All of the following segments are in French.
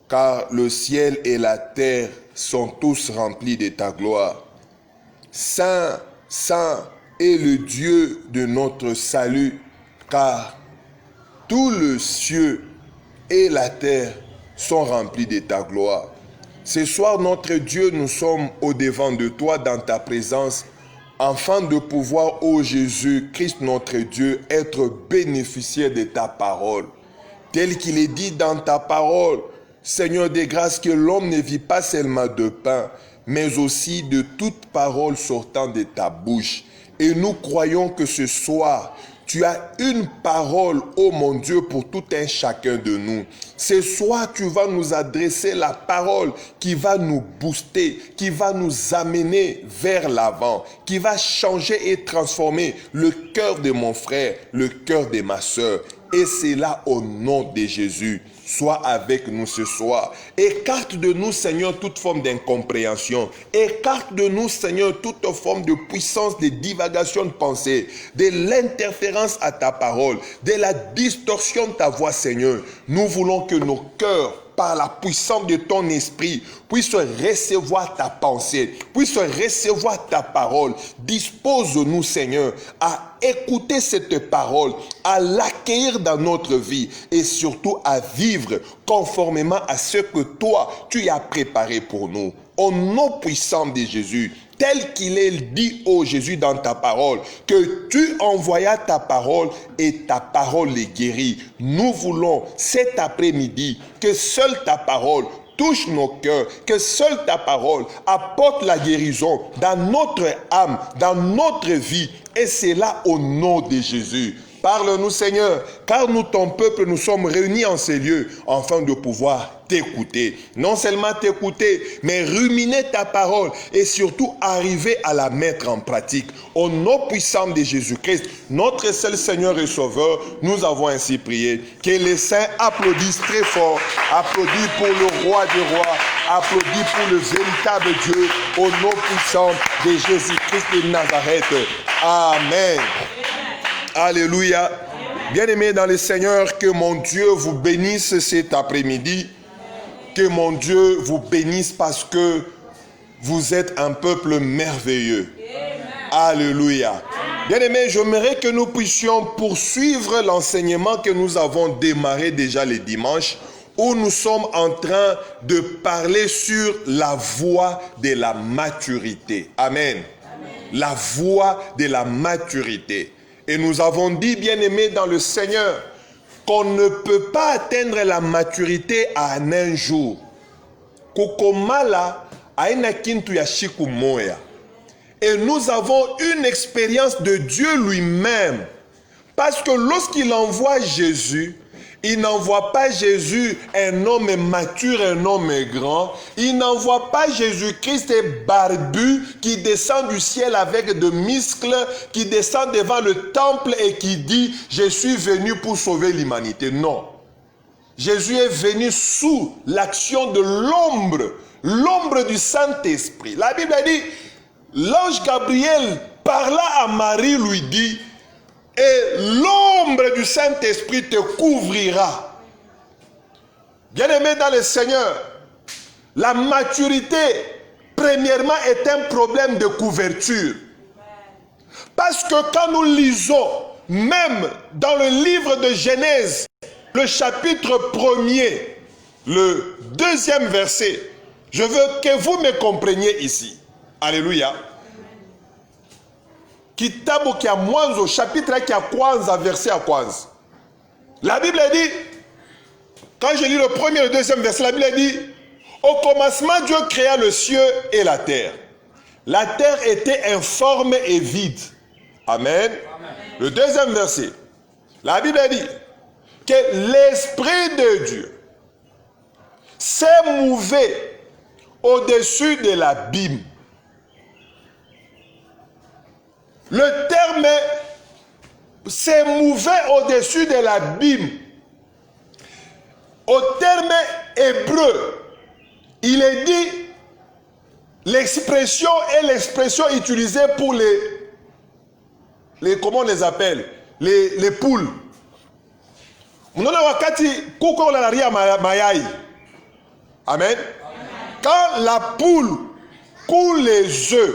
car le ciel et la terre sont tous remplis de ta gloire. Saint, saint est le Dieu de notre salut, car tous les cieux et la terre sont remplis de ta gloire. Ce soir, notre Dieu, nous sommes au-devant de toi dans ta présence, afin de pouvoir, ô Jésus-Christ, notre Dieu, être bénéficiaire de ta parole. Tel qu'il est dit dans ta parole, Seigneur des grâces, que l'homme ne vit pas seulement de pain, mais aussi de toute parole sortant de ta bouche. Et nous croyons que ce soir, tu as une parole, ô mon Dieu, pour tout un chacun de nous. Ce soir, tu vas nous adresser la parole qui va nous booster, qui va nous amener vers l'avant, qui va changer et transformer le cœur de mon frère, le cœur de ma soeur. Et c'est là au nom de Jésus. Sois avec nous ce soir. Écarte de nous, Seigneur, toute forme d'incompréhension. Écarte de nous, Seigneur, toute forme de puissance, de divagation de pensée, de l'interférence à ta parole, de la distorsion de ta voix, Seigneur. Nous voulons que nos cœurs, par la puissance de ton esprit, puissent recevoir ta pensée, puissent recevoir ta parole. Dispose-nous, Seigneur, à écouter cette parole, à l'accueillir dans notre vie et surtout à vivre conformément à ce que toi, tu as préparé pour nous. Au nom puissant de Jésus, tel qu'il est dit, ô Jésus, dans ta parole, que tu envoyas ta parole et ta parole les guérit. Nous voulons cet après-midi que seule ta parole touche nos cœurs, que seule ta parole apporte la guérison dans notre âme, dans notre vie. Et c'est là au nom de Jésus. Parle-nous, Seigneur, car nous, ton peuple, nous sommes réunis en ces lieux afin de pouvoir t'écouter. Non seulement t'écouter, mais ruminer ta parole et surtout arriver à la mettre en pratique. Au nom puissant de Jésus-Christ, notre seul Seigneur et Sauveur, nous avons ainsi prié. Que les saints applaudissent très fort. Applaudis pour le roi des rois. Applaudis pour le véritable Dieu. Au nom puissant de Jésus-Christ de Nazareth. Amen. Alléluia. Bien-aimés dans le Seigneur, que mon Dieu vous bénisse cet après-midi. Que mon Dieu vous bénisse parce que vous êtes un peuple merveilleux. Alléluia. Bien-aimés, j'aimerais que nous puissions poursuivre l'enseignement que nous avons démarré déjà les dimanches, où nous sommes en train de parler sur la voie de la maturité. Amen. La voie de la maturité. Et nous avons dit, bien-aimés dans le Seigneur, qu'on ne peut pas atteindre la maturité en un jour. Kukomala aina kintu ya shiku moya. Et nous avons une expérience de Dieu lui-même. Parce que lorsqu'il envoie Jésus, il n'envoie pas Jésus un homme mature, un homme grand. Il n'envoie pas Jésus-Christ barbu qui descend du ciel avec de muscles, qui descend devant le temple et qui dit « Je suis venu pour sauver l'humanité ». Non. Jésus est venu sous l'action de l'ombre du Saint-Esprit. La Bible dit, l'ange Gabriel parla à Marie, lui dit, et l'ombre du Saint-Esprit te couvrira. Bien-aimé dans le Seigneur, la maturité, premièrement, est un problème de couverture. Parce que quand nous lisons, même dans le livre de Genèse, le chapitre 1er, le 2e verset, je veux que vous me compreniez ici. Alléluia. Kitabu kia mwanzo, chapitre kia kwanza, verset à kwanza. La Bible dit, quand je lis le 1er et le 2e verset, la Bible dit, au commencement, Dieu créa le ciel et la terre. La terre était informe et vide. Amen. Le 2e verset, la Bible dit que l'Esprit de Dieu s'est mouvé au-dessus de l'abîme. Le terme s'est mouvé au-dessus de l'abîme. Au terme hébreu, il est dit l'expression est l'expression utilisée pour les comment on les appelle, les poules. Mnaona wakati kuko la ria mayai. Amen. Quand la poule coule les œufs,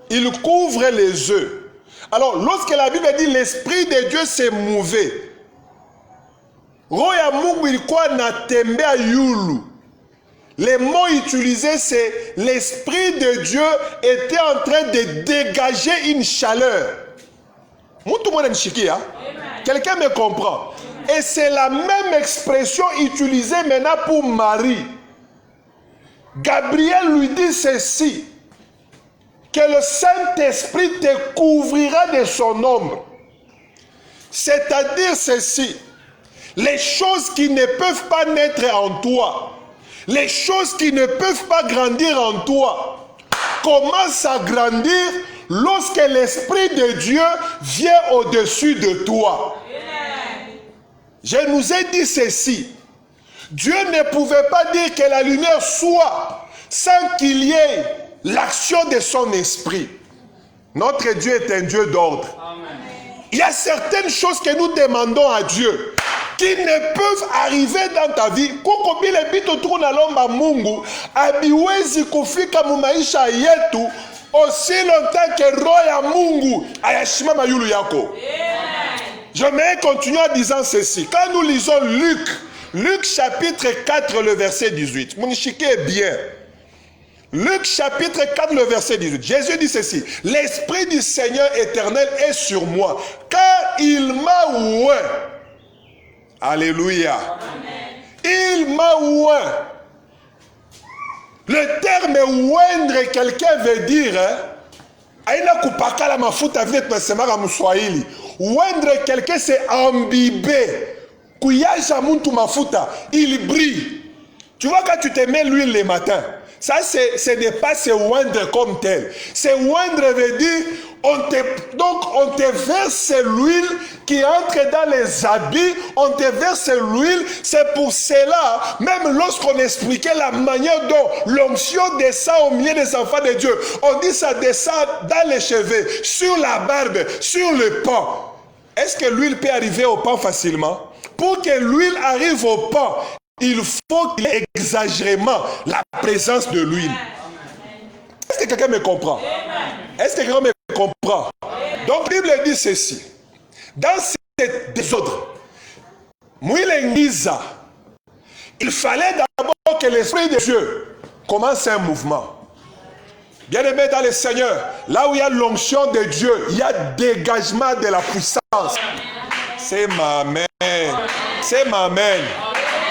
il couvre les œufs. Alors, lorsque la Bible dit l'Esprit de Dieu s'est mouvé, Roya Mungu ilikuwa natembea yulu. Les mots utilisés, c'est l'Esprit de Dieu était en train de dégager une chaleur. Quelqu'un me comprend? Et c'est la même expression utilisée maintenant pour Marie. Gabriel lui dit ceci, que le Saint-Esprit te couvrira de son ombre. C'est-à-dire ceci, les choses qui ne peuvent pas naître en toi, les choses qui ne peuvent pas grandir en toi, commencent à grandir lorsque l'Esprit de Dieu vient au-dessus de toi. Je nous ai dit ceci, Dieu ne pouvait pas dire que la lumière soit sans qu'il y ait l'action de son esprit. Notre Dieu est un Dieu d'ordre. Il y a certaines choses que nous demandons à Dieu qui ne peuvent arriver dans ta vie. Aussi longtemps que Roya Mungu ayashima mayulu yako. J'aimerais continuer en disant ceci. Quand nous lisons Luc chapitre 4, le verset 18. Mon chiquet est bien. Luc chapitre 4, le verset 18. Jésus dit ceci. L'Esprit du Seigneur éternel est sur moi, car il m'a oint. Alléluia. Amen. Il m'a oint. Le terme oindre, quelqu'un veut dire, aina kupakala mafuta vile tunasema mswahili. Oindre quelqu'un c'est imbiber. Kuyaja muntu mafuta, il brille. Tu vois quand tu te mets l'huile le matin, ça ce n'est pas se oindre comme tel. Se oindre veut dire on te verse l'huile qui entre dans les habits, on te verse l'huile. C'est pour cela, même lorsqu'on expliquait la manière dont l'onction descend au milieu des enfants de Dieu, on dit ça descend dans les cheveux, sur la barbe, sur le pain. Est-ce que l'huile peut arriver au pain facilement? Pour que l'huile arrive au pain, il faut qu'il y ait exagérément la présence de l'huile. Est-ce que quelqu'un me comprend? Est-ce que quelqu'un me comprend? Donc, la Bible dit ceci. Dans cet désordre, il fallait d'abord que l'Esprit de Dieu commence un mouvement. Bien-aimé dans le Seigneur, là où il y a l'onction de Dieu, il y a dégagement de la puissance. C'est ma main. C'est ma main.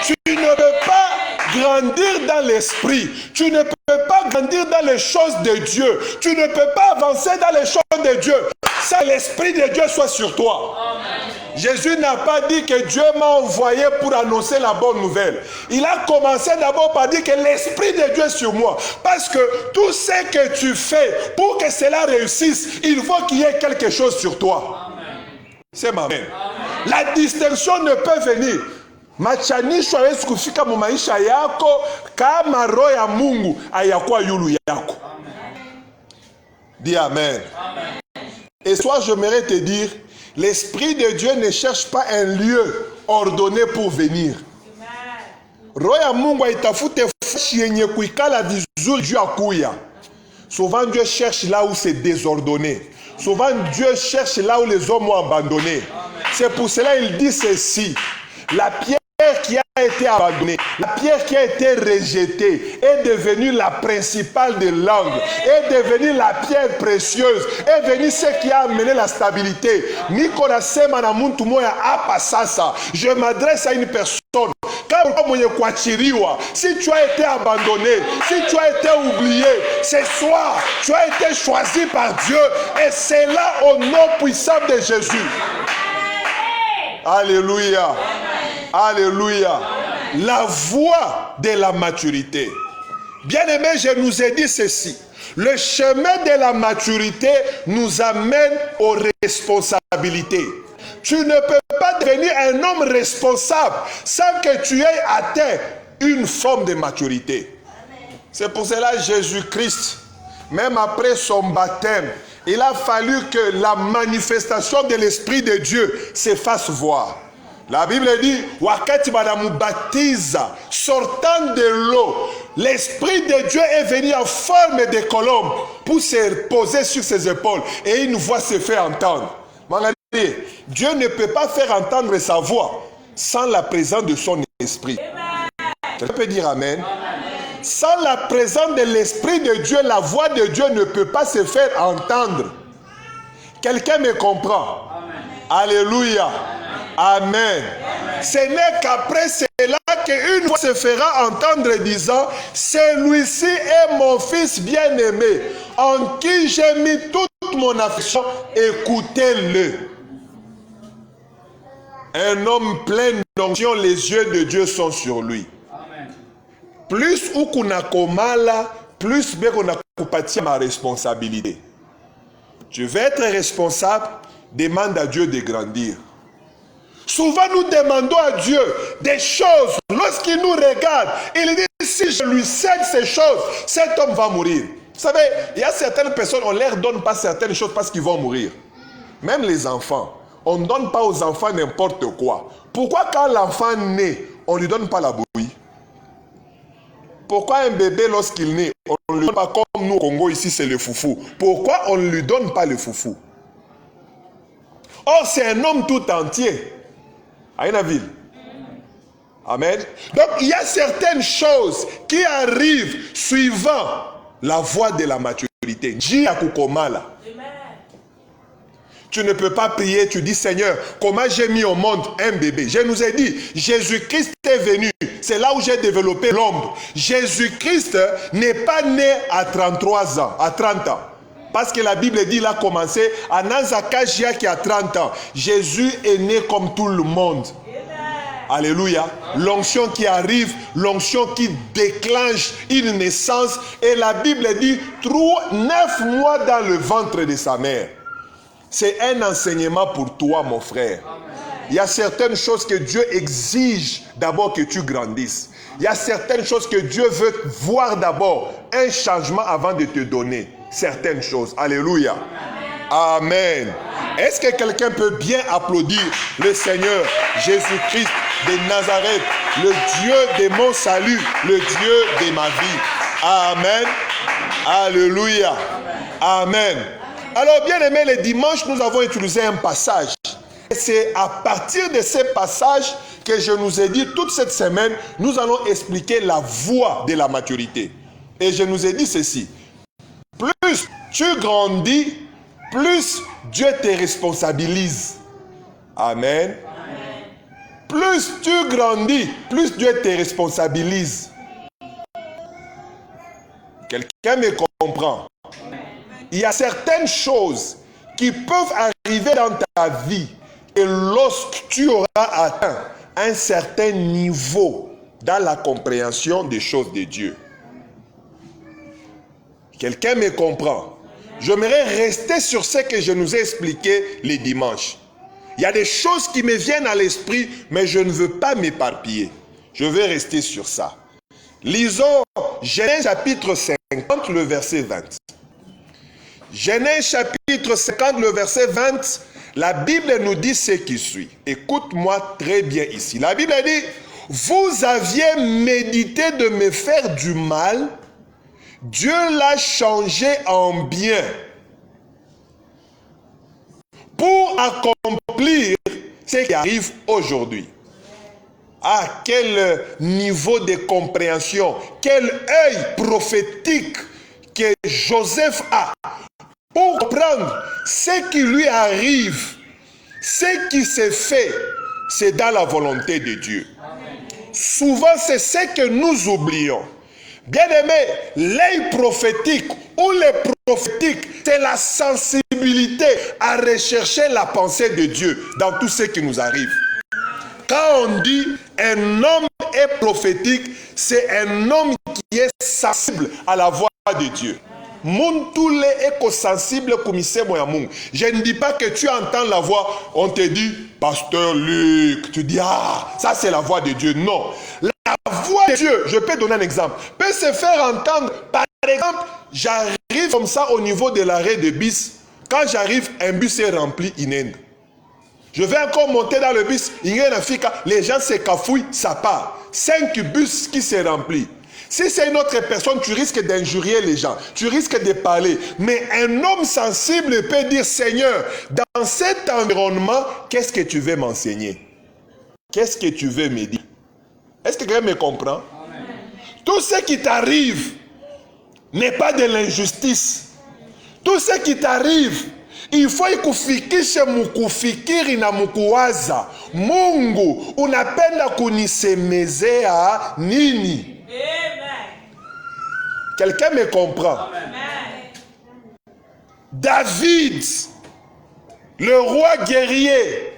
Tu ne peux pas grandir dans l'esprit. Tu ne peux pas grandir dans les choses de Dieu. Tu ne peux pas avancer dans les choses de Dieu sans que l'Esprit de Dieu soit sur toi. Amen. Jésus n'a pas dit que Dieu m'a envoyé pour annoncer la bonne nouvelle. Il a commencé d'abord par dire que l'Esprit de Dieu est sur moi. Parce que tout ce que tu fais, pour que cela réussisse, il faut qu'il y ait quelque chose sur toi. C'est ma main. La distinction ne peut venir. Machanisho hawezi kufika mu maisha yako kama roho ya Mungu hayakuwa yulu yako. Dis amen. Amen. Et soit j'aimerais te dire, l'Esprit de Dieu ne cherche pas un lieu ordonné pour venir. Roho ya Mungu haitafute fushi yenye kuikala vizuri juu ya kuya. Souvent Dieu cherche là où c'est désordonné. Souvent Dieu cherche là où les hommes ont abandonné. C'est pour cela qu'il dit ceci. La pierre qui a été abandonnée, la pierre qui a été rejetée est devenue la principale de l'angle, est devenue la pierre précieuse, est devenue ce qui a amené la stabilité. Je m'adresse à une personne. Si tu as été abandonné, si tu as été oublié, ce soir, tu as été choisi par Dieu et c'est là au nom puissant de Jésus. Alléluia. Alléluia. La voie de la maturité. Bien-aimé, je nous ai dit ceci. Le chemin de la maturité nous amène aux responsabilités. Tu ne peux pas devenir un homme responsable sans que tu aies atteint une forme de maturité. C'est pour cela que Jésus-Christ, même après son baptême, il a fallu que la manifestation de l'Esprit de Dieu se fasse voir. La Bible dit, wakati banamubatiza, sortant de l'eau, l'Esprit de Dieu est venu en forme de colombe pour se poser sur ses épaules et une voix se fait entendre. Dieu ne peut pas faire entendre sa voix sans la présence de son esprit. Quelqu'un peut dire amen. Sans la présence de l'Esprit de Dieu, la voix de Dieu ne peut pas se faire entendre. Quelqu'un me comprend? Alléluia. Amen. Ce n'est qu'après cela qu'une voix se fera entendre disant, celui-ci est mon fils bien-aimé, en qui j'ai mis toute mon affection, écoutez-le. Un homme plein d'onction, les yeux de Dieu sont sur lui. Plus ou qu'on a komala, plus bien qu'on a coupati ma responsabilité. Je vais être responsable, demande à Dieu de grandir. Souvent nous demandons à Dieu des choses. Lorsqu'il nous regarde, il dit, si je lui cède ces choses, cet homme va mourir. Vous savez, il y a certaines personnes, on ne leur donne pas certaines choses parce qu'ils vont mourir. Même les enfants, on ne donne pas aux enfants n'importe quoi. Pourquoi quand l'enfant naît, on ne lui donne pas la bouillie? Pourquoi un bébé, lorsqu'il naît, on ne lui donne pas comme nous au Congo, ici c'est le foufou? Pourquoi on ne lui donne pas le foufou? Or, c'est un homme tout entier. À une ville. Amen. Donc, il y a certaines choses qui arrivent suivant la voie de la maturité. Tu ne peux pas prier, tu dis, Seigneur, comment j'ai mis au monde un bébé? Je nous ai dit, Jésus-Christ est venu. C'est là où j'ai développé l'ombre. Jésus-Christ n'est pas né à 33 ans, à 30 ans. Parce que la Bible dit, il a commencé à Nanzakajia qui a 30 ans. Jésus est né comme tout le monde. Alléluia. L'onction qui arrive, l'onction qui déclenche une naissance. Et la Bible dit, 9 mois dans le ventre de sa mère. C'est un enseignement pour toi, mon frère. Il y a certaines choses que Dieu exige d'abord que tu grandisses. Il y a certaines choses que Dieu veut voir d'abord. Un changement avant de te donner certaines choses. Alléluia. Amen. Est-ce que quelqu'un peut bien applaudir le Seigneur Jésus-Christ de Nazareth, le Dieu de mon salut, le Dieu de ma vie? Amen. Alléluia. Amen. Alors, bien aimé, le dimanche, nous avons utilisé un passage. Et c'est à partir de ce passage que je nous ai dit toute cette semaine, nous allons expliquer la voie de la maturité. Et je nous ai dit ceci. Plus tu grandis, plus Dieu te responsabilise. Amen. Plus tu grandis, plus Dieu te responsabilise. Quelqu'un me comprend? Il y a certaines choses qui peuvent arriver dans ta vie et lorsque tu auras atteint un certain niveau dans la compréhension des choses de Dieu. Quelqu'un me comprend? J'aimerais rester sur ce que je nous ai expliqué les dimanches. Il y a des choses qui me viennent à l'esprit, mais je ne veux pas m'éparpiller. Je vais rester sur ça. Lisons Genèse chapitre 50, le verset 20. Genèse chapitre 50, le verset 20, la Bible nous dit ce qui suit. Écoute-moi très bien ici. La Bible dit, vous aviez médité de me faire du mal, Dieu l'a changé en bien pour accomplir ce qui arrive aujourd'hui. Ah, quel niveau de compréhension, quel œil prophétique que Joseph a pour comprendre ce qui lui arrive, ce qui s'est fait, c'est dans la volonté de Dieu. Souvent, c'est ce que nous oublions. Bien-aimé, l'œil prophétique ou les prophétiques, c'est la sensibilité à rechercher la pensée de Dieu dans tout ce qui nous arrive. Quand on dit un homme est prophétique, c'est un homme qui est sensible à la voix de Dieu. Je ne dis pas que tu entends la voix, on te dit, Pasteur Luc, tu dis, ah, ça c'est la voix de Dieu. Non, la voix de Dieu, je peux donner un exemple, peut se faire entendre. Par exemple, j'arrive comme ça au niveau de l'arrêt de bus. Quand j'arrive, un bus est rempli in Inde. Je vais encore monter dans le bus. Les gens se cafouillent, ça part. 5 bus qui se remplissent. Si c'est une autre personne, tu risques d'injurier les gens. Tu risques de parler. Mais un homme sensible peut dire, Seigneur, dans cet environnement, qu'est-ce que tu veux m'enseigner? Qu'est-ce que tu veux me dire? Est-ce que quelqu'un me comprend? Amen. Tout ce qui t'arrive n'est pas de l'injustice. Tout ce qui t'arrive, il faut ikufikishe mukufikiri na mukuwaza. Mungu unapenda kunisemezea nini? Quelqu'un me comprend? Amen. David, le roi guerrier,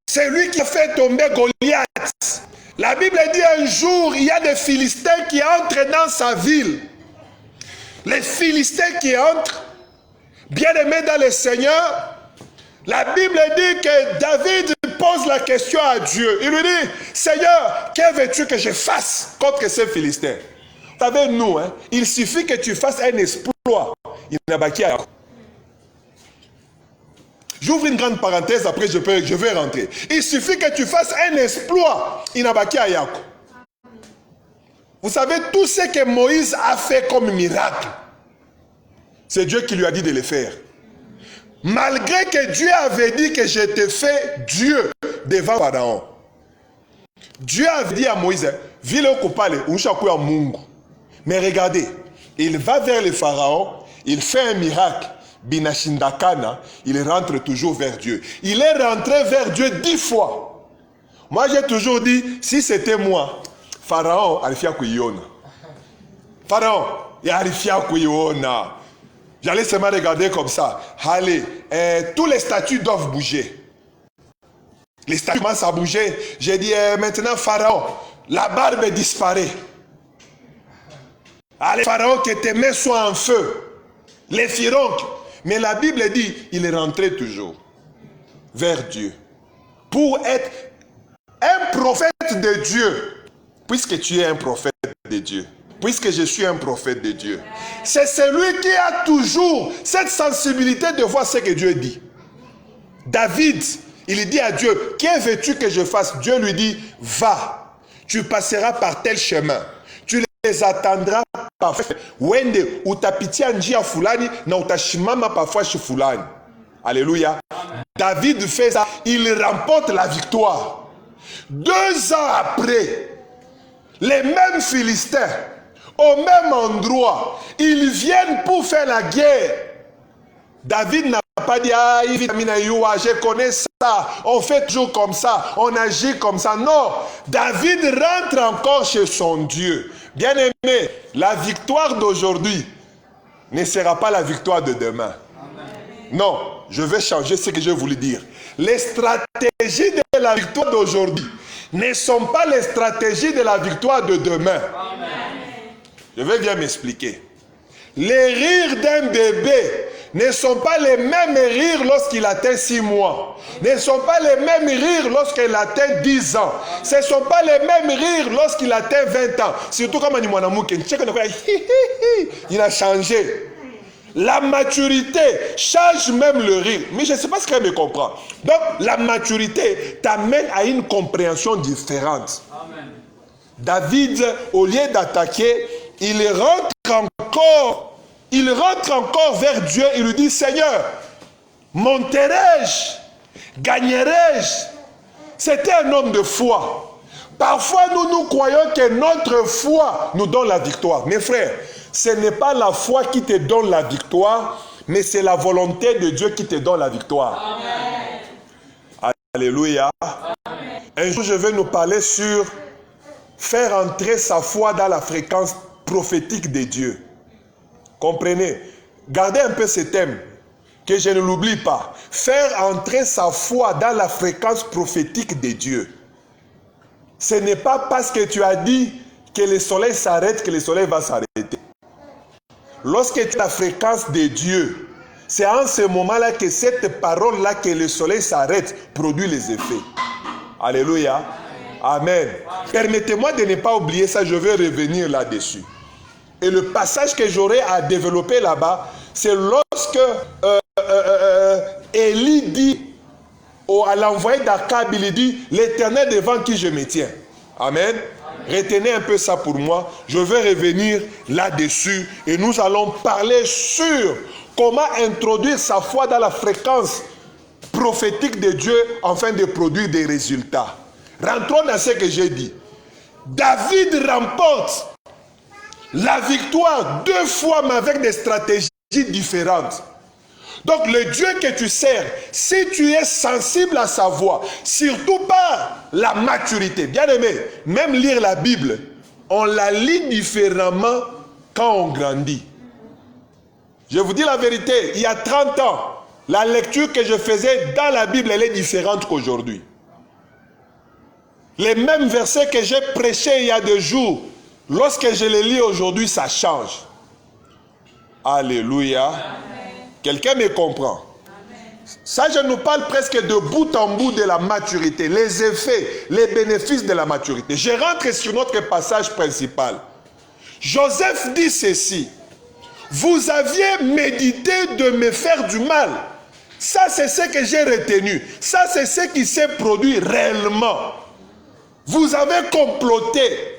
c'est lui qui a fait tomber Goliath. La Bible dit un jour, il y a des Philistins qui entrent dans sa ville. Les Philistins qui entrent, bien-aimés dans le Seigneur, la Bible dit que David pose la question à Dieu. Il lui dit, Seigneur, que veux-tu que je fasse contre ces Philistins? Vous savez, nous, il suffit que tu fasses un exploit. Il n'a pas qui. J'ouvre une grande parenthèse, après je vais rentrer. Il suffit que tu fasses un exploit. Il n'a pas qui. Vous savez, tout ce que Moïse a fait comme miracle, c'est Dieu qui lui a dit de le faire. Malgré que Dieu avait dit que je te fais Dieu devant Pharaon. Dieu avait dit à Moïse, vile coupable, à Mungu. Mais regardez, il va vers le Pharaon, il fait un miracle, Binashindakana, il rentre toujours vers Dieu. Il est rentré vers Dieu 10 fois. Moi j'ai toujours dit, si c'était moi, Pharaon, Arifia Kuyona. Pharaon, Arifia Kuyona. J'allais seulement regarder comme ça. Allez, tous les statues doivent bouger. Les statues commencent à bouger. J'ai dit, maintenant Pharaon, la barbe disparaît. Allez, Pharaon, que tes mains soient en feu. Les fironcles. Mais la Bible dit, il est rentré toujours vers Dieu. Pour être un prophète de Dieu. Puisque tu es un prophète de Dieu. Puisque je suis un prophète de Dieu. C'est celui qui a toujours cette sensibilité de voir ce que Dieu dit. David, il dit à Dieu, que veux-tu que je fasse? Dieu lui dit, va, tu passeras par tel chemin. Tu les attendras parfois. Wende, utapitia njia fulani, na utashimama parfois chez fulani. Alléluia. David fait ça, il remporte la victoire. 2 ans après, les mêmes Philistins, au même endroit, ils viennent pour faire la guerre. David n'a pas dit, ah, je connais ça, on fait toujours comme ça, on agit comme ça. Non, David rentre encore chez son Dieu. Bien aimé, la victoire d'aujourd'hui ne sera pas la victoire de demain. Amen. Non, je vais changer ce que je voulais dire. Les stratégies de la victoire d'aujourd'hui ne sont pas les stratégies de la victoire de demain. Amen. Je vais bien m'expliquer. Les rires d'un bébé ne sont pas les mêmes rires lorsqu'il atteint 6 mois. Ne sont pas les mêmes rires lorsqu'il atteint 10 ans. Ce ne sont pas les mêmes rires lorsqu'il atteint 20 ans. Surtout comme il a changé. La maturité change même le rire. Mais je ne sais pas ce qu'elle me comprend. Donc la maturité t'amène à une compréhension différente. Amen. David, au lieu d'attaquer, il rentre encore vers Dieu. Il lui dit, Seigneur, monterai-je? Gagnerai-je? C'était un homme de foi. Parfois, nous croyons que notre foi nous donne la victoire. Mes frères, ce n'est pas la foi qui te donne la victoire, mais c'est la volonté de Dieu qui te donne la victoire. Amen. Alléluia. Amen. Un jour, je vais nous parler sur faire entrer sa foi dans la fréquence prophétique de Dieu. Comprenez? Gardez un peu ce thème, que je ne l'oublie pas. Faire entrer sa foi dans la fréquence prophétique de Dieu. Ce n'est pas parce que tu as dit que le soleil s'arrête que le soleil va s'arrêter. Lorsque tu as la fréquence de Dieu, c'est en ce moment-là que cette parole-là, que le soleil s'arrête, produit les effets. Alléluia. Amen. Permettez-moi de ne pas oublier ça, je vais revenir là-dessus. Et le passage que j'aurai à développer là-bas, c'est lorsque Élie dit à l'envoyé d'Akab, il dit, l'Éternel devant qui je me tiens. Amen. Retenez un peu ça pour moi. Je vais revenir là-dessus et nous allons parler sur comment introduire sa foi dans la fréquence prophétique de Dieu afin de produire des résultats. Rentrons dans ce que j'ai dit. David remporte la victoire 2 fois, mais avec des stratégies différentes. Donc le Dieu que tu sers, si tu es sensible à sa voix, surtout pas la maturité, bien aimé, même lire la Bible, on la lit différemment quand on grandit. Je vous dis la vérité, il y a 30 ans, la lecture que je faisais dans la Bible, elle est différente qu'aujourd'hui. Les mêmes versets que j'ai prêchés il y a 2 jours, lorsque je les lis aujourd'hui, ça change. Alléluia. Quelqu'un me comprend? Ça, je nous parle presque de bout en bout de la maturité, les effets, les bénéfices de la maturité. Je rentre sur notre passage principal. Joseph dit ceci. Vous aviez médité de me faire du mal. Ça, c'est ce que j'ai retenu. Ça, c'est ce qui s'est produit réellement. Vous avez comploté.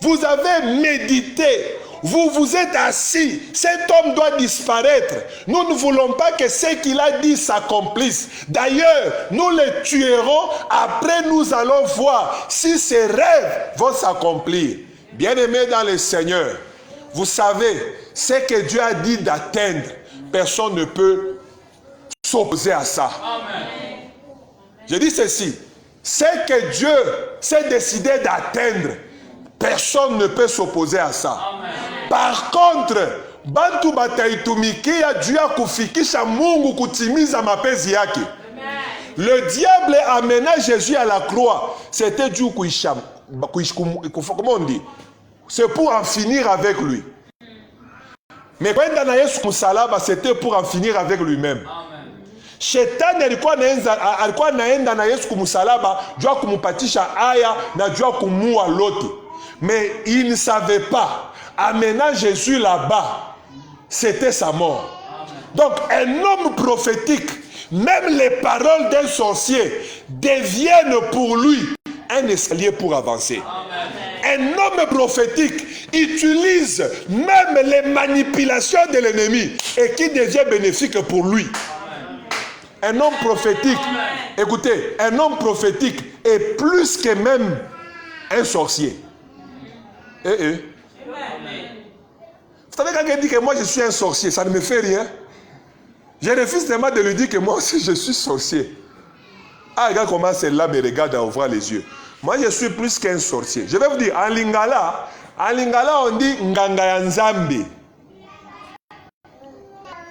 Vous avez médité. Vous vous êtes assis. Cet homme doit disparaître. Nous ne voulons pas que ce qu'il a dit s'accomplisse. D'ailleurs, nous le tuerons. Après, nous allons voir si ses rêves vont s'accomplir. Bien-aimés dans le Seigneur, vous savez, ce que Dieu a dit d'atteindre, personne ne peut s'opposer à ça. Amen. Je dis ceci. Ce que Dieu s'est décidé d'atteindre, personne ne peut s'opposer à ça. Amen. Par contre, bantu bataitumikia juu ya kufikisha Mungu kutimiza mapenzi yake. Le diable amena Jésus à la croix. C'était Dieu comment on dit? C'est pour en finir avec lui. Mais quand il a Yesu msalaba, c'était pour en finir avec lui-même. Shetani alikuwa naenda na Yesu kumsalaba, jua kumupatisha aya na jua kumua lote. Mais il ne savait pas, amenant Jésus là-bas, c'était sa mort. Donc un homme prophétique, même les paroles d'un sorcier deviennent pour lui un escalier pour avancer. Un homme prophétique utilise même les manipulations de l'ennemi et qui devient bénéfique pour lui. Un homme prophétique, écoutez, un homme prophétique est plus que même un sorcier. Vous savez, quand il dit que moi je suis un sorcier, ça ne me fait rien. Je refuse tellement de lui dire que moi aussi je suis sorcier. Ah, regarde comment celle-là me regarde à ouvrir les yeux. Moi je suis plus qu'un sorcier. Je vais vous dire, en lingala on dit nganga ya nzambe.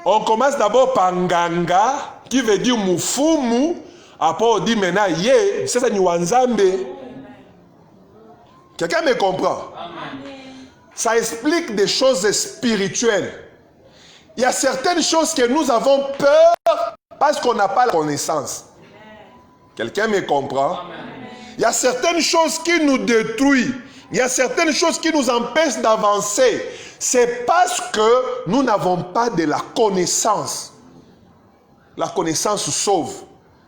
On commence d'abord par nganga, qui veut dire mufumu. Après on dit maintenant ye, c'est ça ni wanzambe. Quelqu'un me comprend? Ça explique des choses spirituelles. Il y a certaines choses que nous avons peur parce qu'on n'a pas la connaissance. Quelqu'un me comprend? Il y a certaines choses qui nous détruisent. Il y a certaines choses qui nous empêchent d'avancer. C'est parce que nous n'avons pas de la connaissance. La connaissance sauve.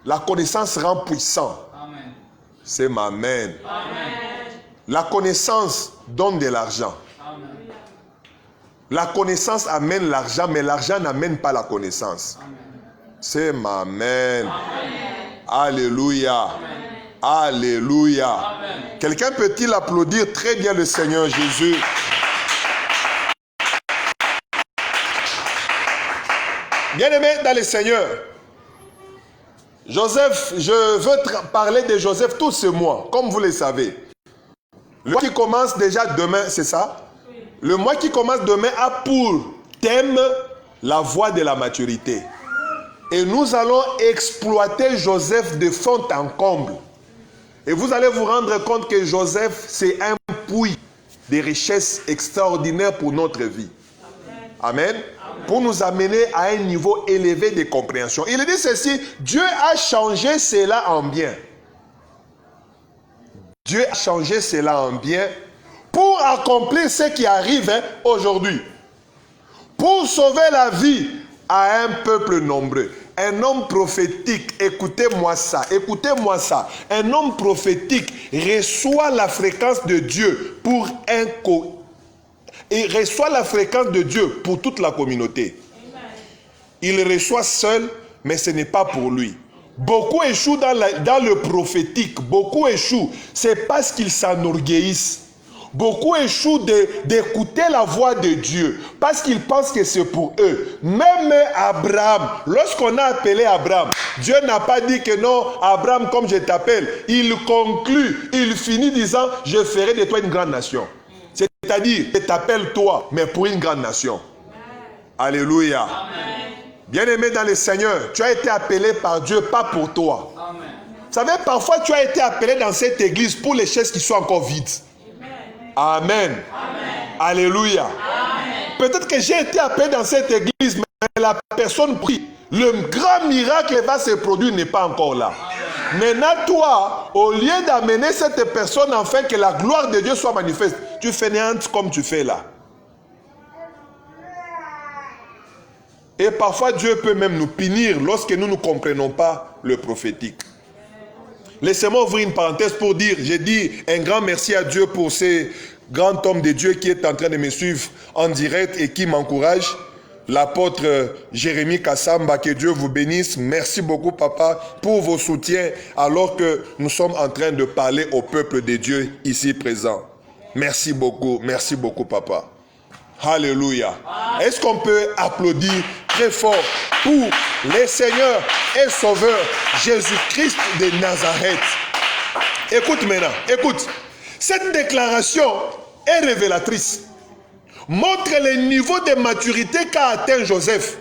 La connaissance rend puissant. C'est amen. La connaissance donne de l'argent. La connaissance amène l'argent, mais l'argent n'amène pas la connaissance. C'est amen. Alléluia. Alléluia. Quelqu'un peut-il applaudir très bien le Seigneur Jésus? Bien-aimé dans le Seigneur, Joseph, je veux parler de Joseph tout ce mois, comme vous le savez. Le mois qui commence déjà demain, c'est ça? Le mois qui commence demain a pour thème la voie de la maturité. Et nous allons exploiter Joseph de fond en comble. Et vous allez vous rendre compte que Joseph, c'est un puits de richesses extraordinaires pour notre vie. Amen. Pour nous amener à un niveau élevé de compréhension. Il dit ceci, Dieu a changé cela en bien. Dieu a changé cela en bien pour accomplir ce qui arrive aujourd'hui. Pour sauver la vie à un peuple nombreux. Un homme prophétique, écoutez-moi ça, écoutez-moi ça. Un homme prophétique reçoit la fréquence de Dieu pour il reçoit la fréquence de Dieu pour toute la communauté. Il reçoit seul, mais ce n'est pas pour lui. Beaucoup échouent dans le prophétique. Beaucoup échouent. C'est parce qu'ils s'enorgueillissent. Beaucoup échouent d'écouter la voix de Dieu parce qu'ils pensent que c'est pour eux. Même Abraham, lorsqu'on a appelé Abraham, Dieu n'a pas dit que non, Abraham, comme je t'appelle. Il conclut, il finit disant, je ferai de toi une grande nation. C'est-à-dire, je t'appelle toi, mais pour une grande nation. Alléluia. Amen. Bien-aimé dans le Seigneur, tu as été appelé par Dieu, pas pour toi. Amen. Vous savez, parfois tu as été appelé dans cette église pour les chaises qui sont encore vides. Amen. Amen. Alléluia. Peut-être que j'ai été appelé dans cette église, mais la personne prie. Le grand miracle va se produire n'est pas encore là. Amen. Maintenant, toi, au lieu d'amener cette personne afin que la gloire de Dieu soit manifeste, tu fais n'importe comme tu fais là. Et parfois, Dieu peut même nous punir lorsque nous ne comprenons pas le prophétique. Laissez-moi ouvrir une parenthèse pour dire, j'ai dit un grand merci à Dieu pour ce grand homme de Dieu qui est en train de me suivre en direct et qui m'encourage. L'apôtre Jérémie Kassamba, que Dieu vous bénisse. Merci beaucoup, papa, pour vos soutiens alors que nous sommes en train de parler au peuple de Dieu ici présent. Merci beaucoup, papa. Alléluia. Est-ce qu'on peut applaudir très fort pour le Seigneur et Sauveur Jésus-Christ de Nazareth? Écoute maintenant, écoute. Cette déclaration est révélatrice. Montre le niveau de maturité qu'a atteint Joseph.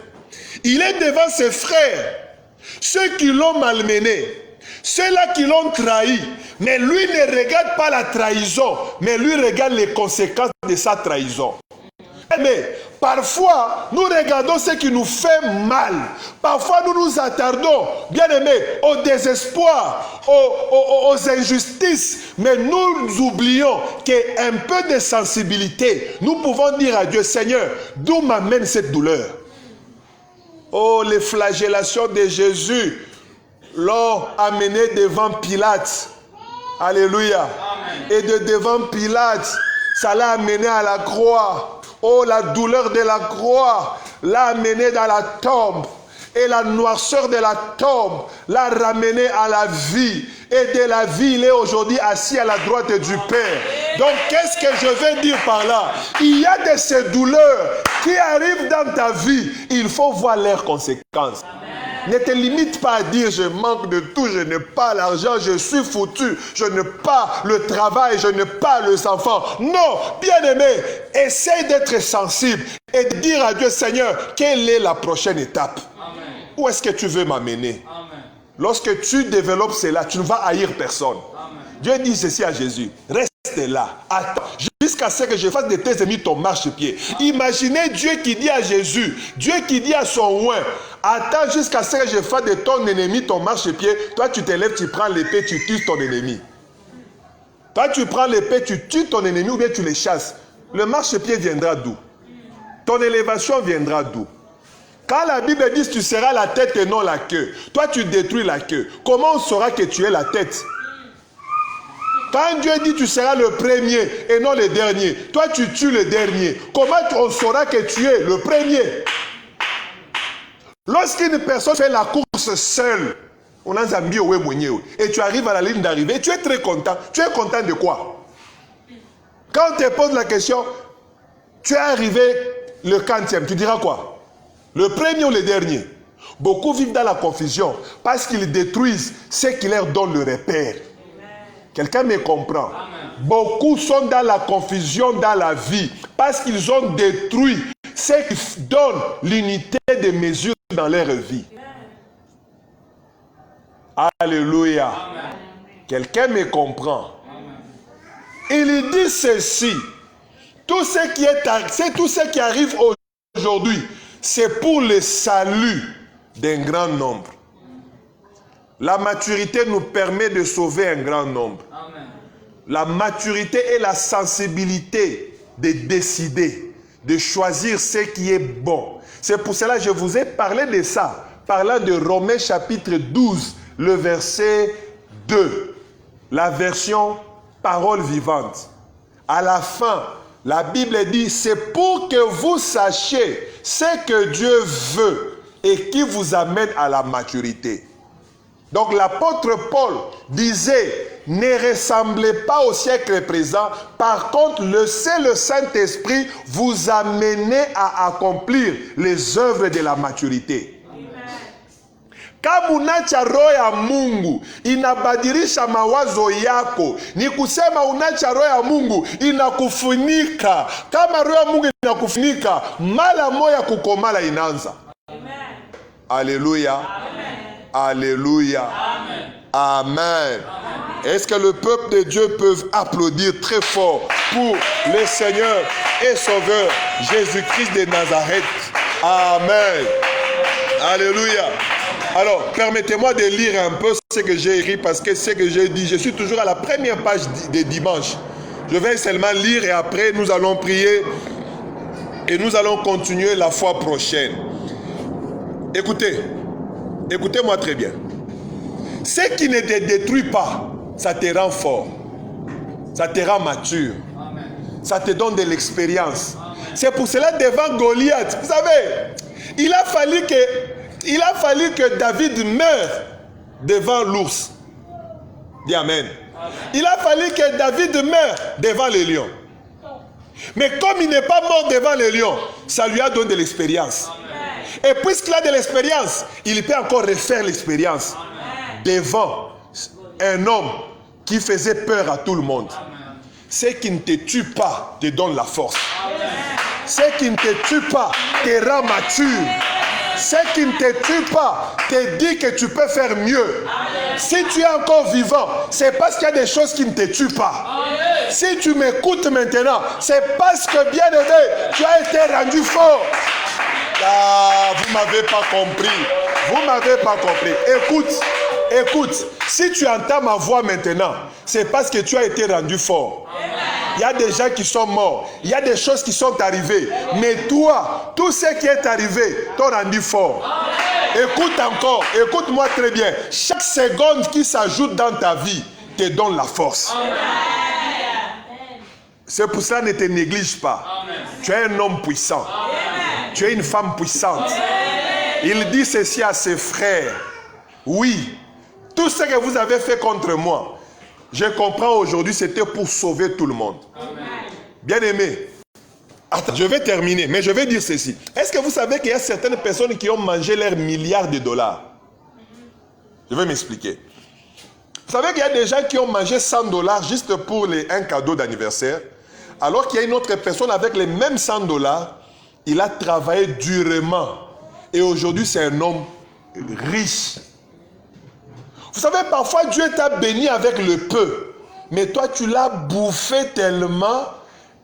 Il est devant ses frères, ceux qui l'ont malmené, ceux-là qui l'ont trahi. Mais lui ne regarde pas la trahison, mais lui regarde les conséquences de sa trahison. Mais parfois, nous regardons ce qui nous fait mal. Parfois, nous nous attardons, bien aimés, au désespoir, aux injustices. Mais nous oublions qu'un peu de sensibilité, nous pouvons dire à Dieu, Seigneur, d'où m'amène cette douleur? Oh, les flagellations de Jésus l'ont amené devant Pilate. Alléluia. Amen. Et devant Pilate, ça l'a amené à la croix. Oh, la douleur de la croix l'a amené dans la tombe. Et la noirceur de la tombe l'a ramené à la vie. Et de la vie, il est aujourd'hui assis à la droite du Père. Donc, qu'est-ce que je veux dire par là? Il y a de ces douleurs qui arrivent dans ta vie. Il faut voir leurs conséquences. Ne te limite pas à dire je manque de tout, je n'ai pas l'argent, je suis foutu, je n'ai pas le travail, je n'ai pas les enfants. Non, bien-aimé, essaye d'être sensible et de dire à Dieu, Seigneur, quelle est la prochaine étape? Amen. Où est-ce que tu veux m'amener? Lorsque tu développes cela, tu ne vas haïr personne. Amen. Dieu dit ceci à Jésus, reste là, attends, jusqu'à ce que je fasse de tes ennemis ton marchepied. Imaginez Dieu qui dit à Jésus, Dieu qui dit à son oint, attends jusqu'à ce que je fasse de ton ennemi ton marchepied. Toi tu te lèves, tu prends l'épée, tu tues ton ennemi. Toi tu prends l'épée, tu tues ton ennemi ou bien tu les chasses. Le marchepied viendra d'où? Ton élévation viendra d'où? Quand la Bible dit tu seras la tête et non la queue, toi tu détruis la queue. Comment on saura que tu es la tête? Quand Dieu dit tu seras le premier et non le dernier, toi tu tues le dernier. Comment on saura que tu es le premier? Lorsqu'une personne fait la course seule, on a Zambie et tu arrives à la ligne d'arrivée, tu es très content. Tu es content de quoi? Quand on te pose la question, tu es arrivé le 40e, tu diras quoi? Le premier ou le dernier? Beaucoup vivent dans la confusion parce qu'ils détruisent ce qui leur donne le repère. Quelqu'un me comprend? Amen. Beaucoup sont dans la confusion dans la vie parce qu'ils ont détruit ce qui donne l'unité de mesure dans leur vie. Amen. Alléluia. Amen. Quelqu'un me comprend? Amen. Il dit ceci, tout ce qui arrive aujourd'hui, c'est pour le salut d'un grand nombre. La maturité nous permet de sauver un grand nombre. Amen. La maturité et la sensibilité de décider, de choisir ce qui est bon. C'est pour cela que je vous ai parlé de ça. parlant de Romains chapitre 12, le verset 2. La version parole vivante. À la fin, la Bible dit, c'est pour que vous sachiez ce que Dieu veut et qui vous amène à la maturité. Donc l'apôtre Paul disait, ne ressemblez pas au siècle présent, par contre, c'est le Saint-Esprit vous amener à accomplir les œuvres de la maturité. Kama unacha roho ya Mungu inabadilisha mawazo yako. Ni kusema unacha roho ya Mungu inakufunika. Kama roho ya Mungu inakufunika, mara moja kukomala inaanza. Alléluia. Alléluia. Amen. Est-ce que le peuple de Dieu peut applaudir très fort pour le Seigneur et Sauveur Jésus-Christ de Nazareth? Amen. Alléluia. Alors, permettez-moi de lire un peu ce que j'ai écrit parce que ce que j'ai dit, je suis toujours à la première page de dimanche. Je vais seulement lire et après nous allons prier et nous allons continuer la fois prochaine. Écoutez, écoutez-moi très bien. Ce qui ne te détruit pas, ça te rend fort. Ça te rend mature. Ça te donne de l'expérience. C'est pour cela devant Goliath, vous savez, il a fallu que David meure devant l'ours. Dis Amen. Il a fallu que David meure devant les lions. Mais comme il n'est pas mort devant les lions, ça lui a donné de l'expérience. Et puisqu'il a de l'expérience, il peut encore refaire l'expérience devant un homme qui faisait peur à tout le monde. Ce qui ne te tue pas te donne la force. Ce qui ne te tue pas te rend mature. Ce qui ne te tue pas te dit que tu peux faire mieux. Si tu es encore vivant, c'est parce qu'il y a des choses qui ne te tuent pas. Si tu m'écoutes maintenant, c'est parce que, bien aimé, tu as été rendu fort. Ah, vous ne m'avez pas compris. Vous ne m'avez pas compris. Écoute, si tu entends ma voix maintenant, c'est parce que tu as été rendu fort. Il y a des gens qui sont morts. Il y a des choses qui sont arrivées. Mais toi, tout ce qui est arrivé t'a rendu fort. Écoute encore, écoute-moi très bien. Chaque seconde qui s'ajoute dans ta vie te donne la force. C'est pour ça, ne te néglige pas. Tu es un homme puissant. Tu es une femme puissante. Il dit ceci à ses frères. Oui, tout ce que vous avez fait contre moi, je comprends aujourd'hui, c'était pour sauver tout le monde. Bien-aimé, attends, je vais terminer, mais je vais dire ceci. Est-ce que vous savez qu'il y a certaines personnes qui ont mangé leurs milliards de dollars? Je vais m'expliquer. Vous savez qu'il y a des gens qui ont mangé 100 dollars juste pour un cadeau d'anniversaire, alors qu'il y a une autre personne avec les mêmes 100 dollars, il a travaillé durement. Et aujourd'hui, c'est un homme riche. Vous savez, parfois, Dieu t'a béni avec le peu. Mais toi, tu l'as bouffé tellement,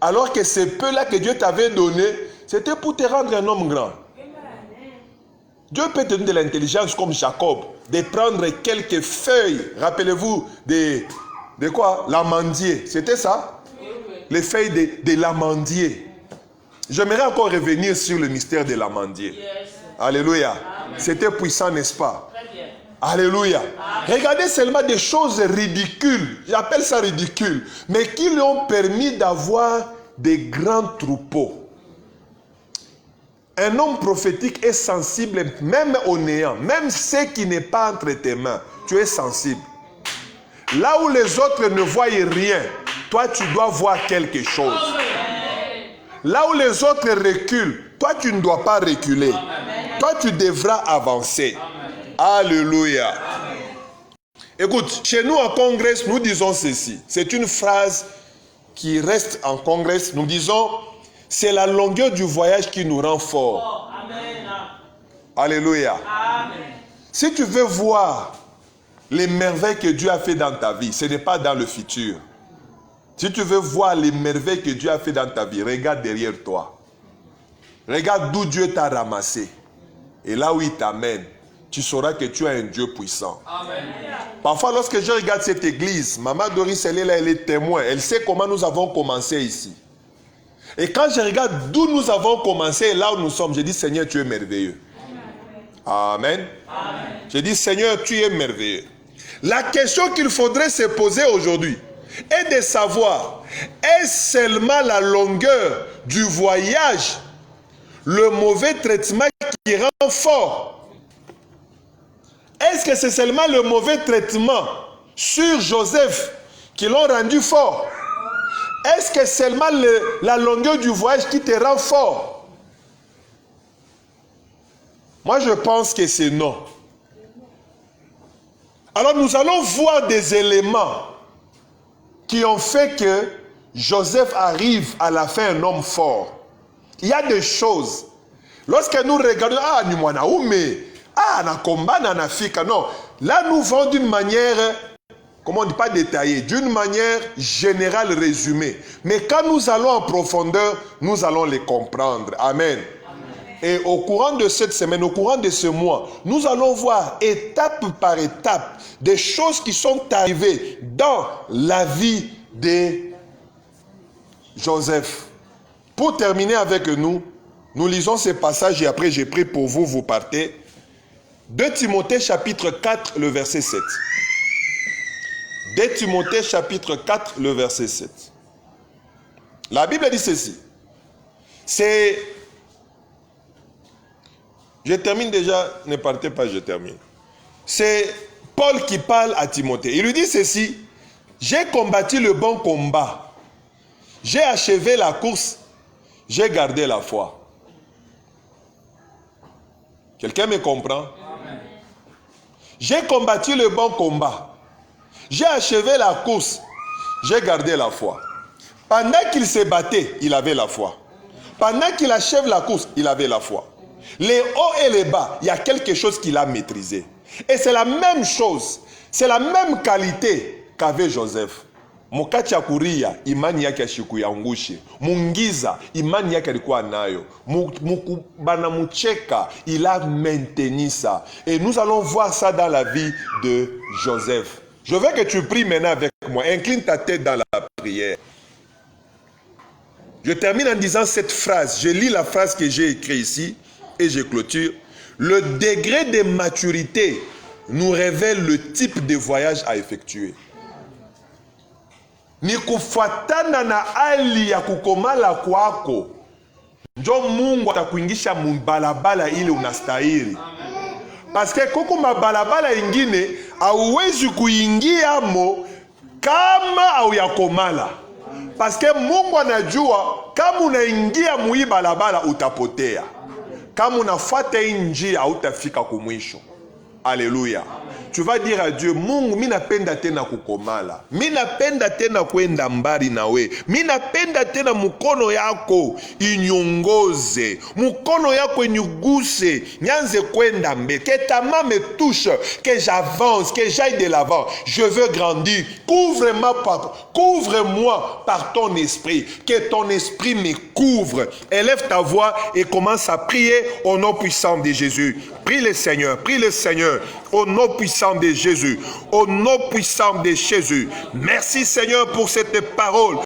alors que ce peu-là que Dieu t'avait donné, c'était pour te rendre un homme grand. Dieu peut te donner de l'intelligence comme Jacob, de prendre quelques feuilles. Rappelez-vous de quoi? L'amandier. C'était ça? Les feuilles de l'amandier. J'aimerais encore revenir sur le mystère de l'amandier. Alléluia. C'était puissant, n'est-ce pas? Alléluia. Regardez seulement des choses ridicules. J'appelle ça ridicule. Mais qui lui ont permis d'avoir des grands troupeaux. Un homme prophétique est sensible même au néant. Même ce qui n'est pas entre tes mains. Tu es sensible. Là où les autres ne voient rien, toi tu dois voir quelque chose. Là où les autres reculent, toi tu ne dois pas reculer. Toi tu devras avancer. Alléluia. Écoute, chez nous en Congrès, nous disons ceci. C'est une phrase qui reste en Congrès. Nous disons, c'est la longueur du voyage qui nous rend forts. Alléluia. Si tu veux voir les merveilles que Dieu a fait dans ta vie, ce n'est pas dans le futur. Si tu veux voir les merveilles que Dieu a fait dans ta vie, regarde derrière toi. Regarde d'où Dieu t'a ramassé. Et là où il t'amène, tu sauras que tu as un Dieu puissant. Amen. Parfois, lorsque je regarde cette église, Maman Doris, elle est là, elle est témoin. Elle sait comment nous avons commencé ici. Et quand je regarde d'où nous avons commencé et là où nous sommes, je dis, Seigneur, tu es merveilleux. Amen. Je dis, Seigneur, tu es merveilleux. La question qu'il faudrait se poser aujourd'hui est de savoir, est-ce seulement la longueur du voyage, le mauvais traitement qui rend fort? Est-ce que c'est seulement le mauvais traitement sur Joseph qui l'ont rendu fort? Est-ce que seulement la longueur du voyage qui te rend fort? Moi, je pense que c'est non. Alors, nous allons voir des éléments qui ont fait que Joseph arrive à la fin un homme fort. Il y a des choses. Lorsque nous regardons, ni mwana oume, na combat, na nafika. Non, là nous voyons d'une manière, comment on dit, pas détaillée, d'une manière générale résumée. Mais quand nous allons en profondeur, nous allons les comprendre. Amen. Et au courant de cette semaine, au courant de ce mois, nous allons voir étape par étape des choses qui sont arrivées dans la vie de Joseph. Pour terminer avec nous, nous lisons ces passages et après j'ai pris pour vous, vous partez. 2 Timothée chapitre 4, le verset 7. 2 Timothée chapitre 4, le verset 7. La Bible dit ceci. Je termine déjà, ne partez pas, je termine. C'est Paul qui parle à Timothée. Il lui dit ceci. J'ai combattu le bon combat. J'ai achevé la course. J'ai gardé la foi. Quelqu'un me comprend? J'ai combattu le bon combat. J'ai achevé la course. J'ai gardé la foi. Pendant qu'il se battait, il avait la foi. Pendant qu'il achève la course, il avait la foi. Les hauts et les bas, il y a quelque chose qu'il a maîtrisé. Et c'est la même chose, c'est la même qualité qu'avait Joseph. Mokati ya kuria, imani yake ashikuyangushi. Mungiza, imani yake alikuwa nayo. Mukubana mucheka, il a maintenu ça. Et nous allons voir ça dans la vie de Joseph. Je veux que tu pries maintenant avec moi. Incline ta tête dans la prière. Je termine en disant cette phrase. Je lis la phrase que j'ai écrite ici et je clôture. Le degré de maturité nous révèle le type de voyage à effectuer. Ni kufuatana na hali ya kukomala kwako njo Mungu atakuingisha mbalabala ile unastahili. Paske kuko mabalabala ingine hauwezi kuingia mo kama hauyakomala. Paske Mungu anajua kama unaingia mui balabala utapotea. Kama unafuata hii njia hautafika kumwisho. Alléluia. Tu vas dire à Dieu, Mungu mimi napenda tena kukomala. Mimi napenda tena kwenda mbali nawe. Mimi napenda tena mkono yako inyongoze. Mkono yako inyuguse. Nyanze kwenda mbele. Que ta main me touche, que j'avance, que j'aille de l'avant. Je veux grandir. Couvre-moi par ton esprit. Que ton esprit me couvre. Élève ta voix et commence à prier au nom puissant de Jésus. Prie le Seigneur, prie le Seigneur. Au nom puissant de Jésus. Au nom puissant de Jésus. Merci Seigneur pour cette parole.